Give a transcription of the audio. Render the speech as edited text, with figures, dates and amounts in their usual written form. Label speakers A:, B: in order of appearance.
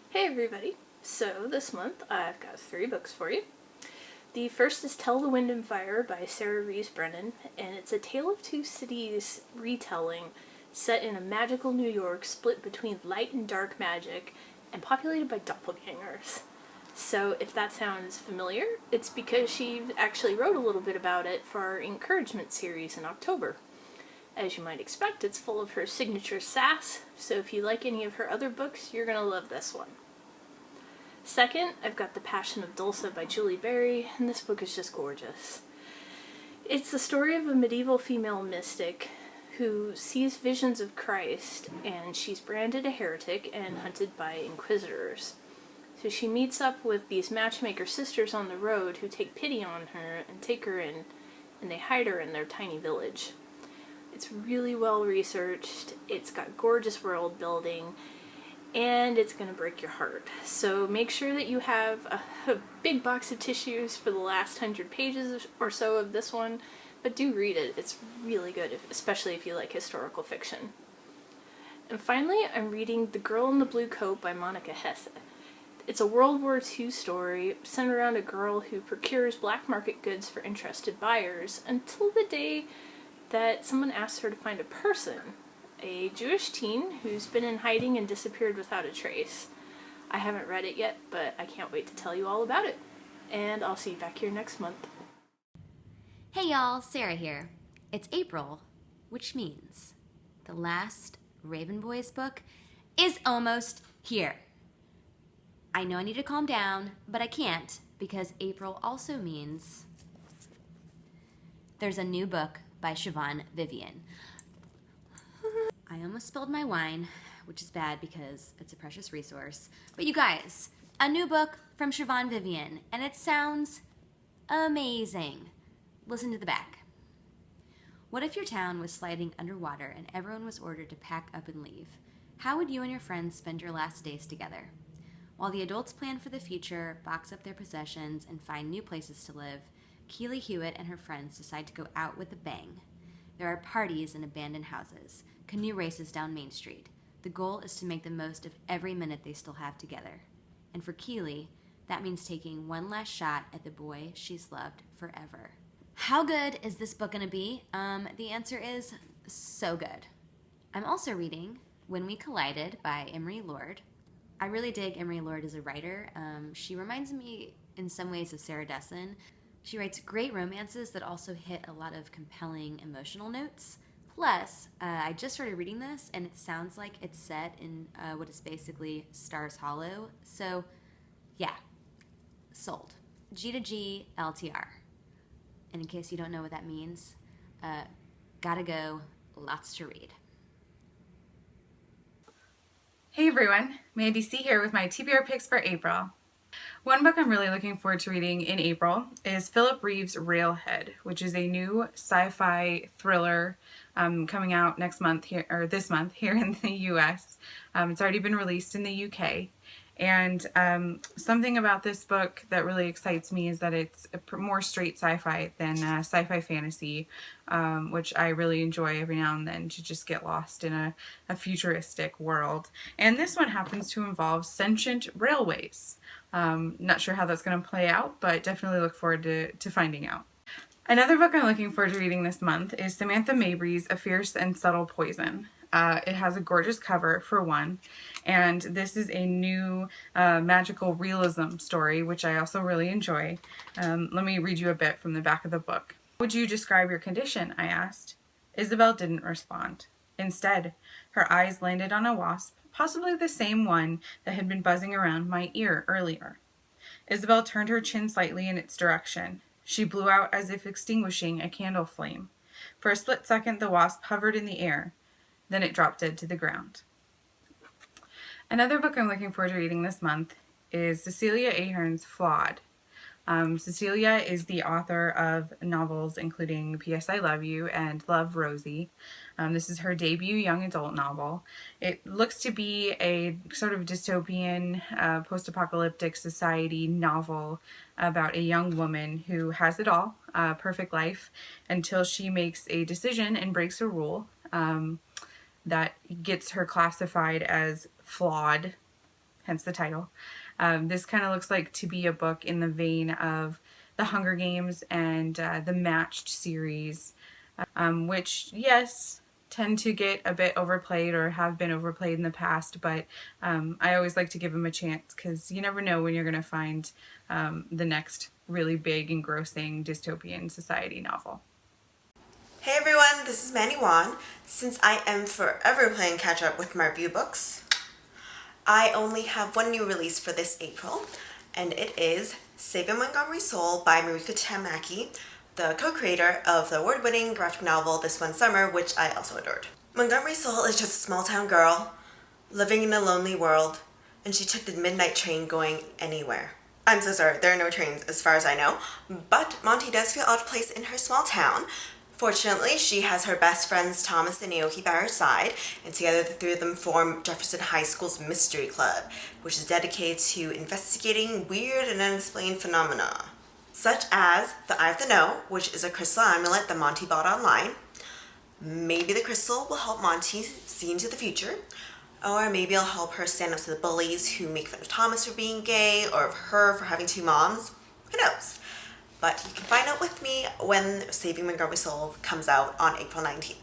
A: Hey everybody! So this month I've got 3 books for you. The first is Tell the Wind and Fire by Sarah Rees Brennan, and it's a Tale of Two Cities retelling set in a magical New York split between light and dark magic and populated by doppelgangers. So if that sounds familiar, it's because she actually wrote a little bit about it for our encouragement series in October. As you might expect, it's full of her signature sass, so if you like any of her other books, you're going to love this one. Second, I've got The Passion of Dulce by Julie Berry, and this book is just gorgeous. It's the story of a medieval female mystic who sees visions of Christ, and she's branded a heretic and hunted by inquisitors. So she meets up with these matchmaker sisters on the road who take pity on her and take her in, and they hide her in their tiny village. It's really well researched, it's got gorgeous world building, and it's going to break your heart. So make sure that you have a big box of tissues for the last 100 pages or so of this one, but do read it. It's really good, especially if you like historical fiction. And finally, I'm reading The Girl in the Blue Coat by Monica Hesse. It's a World War II story centered around a girl who procures black market goods for interested buyers until the day that someone asks her to find a person, a Jewish teen who's been in hiding and disappeared without a trace. I haven't read it yet, but I can't wait to tell you all about it. And I'll see you back here next month.
B: Hey y'all, Sarah here. It's April, which means the last Raven Boys book is almost here. I know I need to calm down, but I can't because April also means there's a new book by Siobhan Vivian. I almost spilled my wine, which is bad because it's a precious resource. But you guys, a new book from Siobhan Vivian, and it sounds amazing. Listen to the back. What if your town was sliding underwater and everyone was ordered to pack up and leave? How would you and your friends spend your last days together? While the adults plan for the future, box up their possessions, and find new places to live, Keely Hewitt and her friends decide to go out with a bang. There are parties in abandoned houses, canoe races down Main Street. The goal is to make the most of every minute they still have together. And for Keely, that means taking one last shot at the boy she's loved forever. How good is this book gonna be? The answer is so good. I'm also reading When We Collided by Emery Lord. I really dig Emery Lord as a writer. She reminds me in some ways of Sarah Desson. She writes great romances that also hit a lot of compelling emotional notes. Plus, I just started reading this, and it sounds like it's set in what is basically Stars Hollow. So, yeah, sold. G to G, LTR. And in case you don't know what that means, gotta go, lots to read.
C: Hey everyone, Mandy C here with my TBR picks for April. One book I'm really looking forward to reading in April is Philip Reeve's Railhead, which is a new sci-fi thriller coming out this month here in the US. It's already been released in the UK. And something about this book that really excites me is that it's more straight sci-fi than sci-fi fantasy, which I really enjoy every now and then to just get lost in a futuristic world. And this one happens to involve sentient railways. Not sure how that's going to play out, but definitely look forward to finding out. Another book I'm looking forward to reading this month is Samantha Mabry's A Fierce and Subtle Poison. It has a gorgeous cover, for one, and this is a new magical realism story, which I also really enjoy. Let me read you a bit from the back of the book. How would you describe your condition? I asked. Isabel didn't respond. Instead, her eyes landed on a wasp, possibly the same one that had been buzzing around my ear earlier. Isabel turned her chin slightly in its direction. She blew out as if extinguishing a candle flame. For a split second, the wasp hovered in the air. Then it dropped dead to the ground. Another book I'm looking forward to reading this month is Cecilia Ahern's Flawed. Cecilia is the author of novels including P.S. I Love You and Love, Rosie. This is her debut young adult novel. It looks to be a sort of dystopian, post-apocalyptic society novel about a young woman who has it all, a perfect life, until she makes a decision and breaks a rule, that gets her classified as flawed, hence the title. This kind of looks like to be a book in the vein of The Hunger Games and the Matched series, which, yes, tend to get a bit overplayed or have been overplayed in the past, but I always like to give them a chance because you never know when you're going to find the next really big, engrossing dystopian society novel.
D: Hey everyone, this is Manny Wan. Since I am forever playing catch up with my review books, I only have one new release for this April, and it is Saving Montgomery Soul by Marika Tamaki, the co-creator of the award-winning graphic novel This One Summer, which I also adored. Montgomery Soul is just a small-town girl living in a lonely world, and she took the midnight train going anywhere. I'm so sorry, there are no trains as far as I know, but Monty does feel out of place in her small town. Fortunately, she has her best friends Thomas and Naoki by her side, and together the three of them form Jefferson High School's Mystery Club, which is dedicated to investigating weird and unexplained phenomena, such as the Eye of the Know, which is a crystal amulet that Monty bought online. Maybe the crystal will help Monty see into the future, or maybe it'll help her stand up to the bullies who make fun of Thomas for being gay, or of her for having two moms. Who knows? But you can find out with me when Saving Montgomery Soul comes out on April 19th.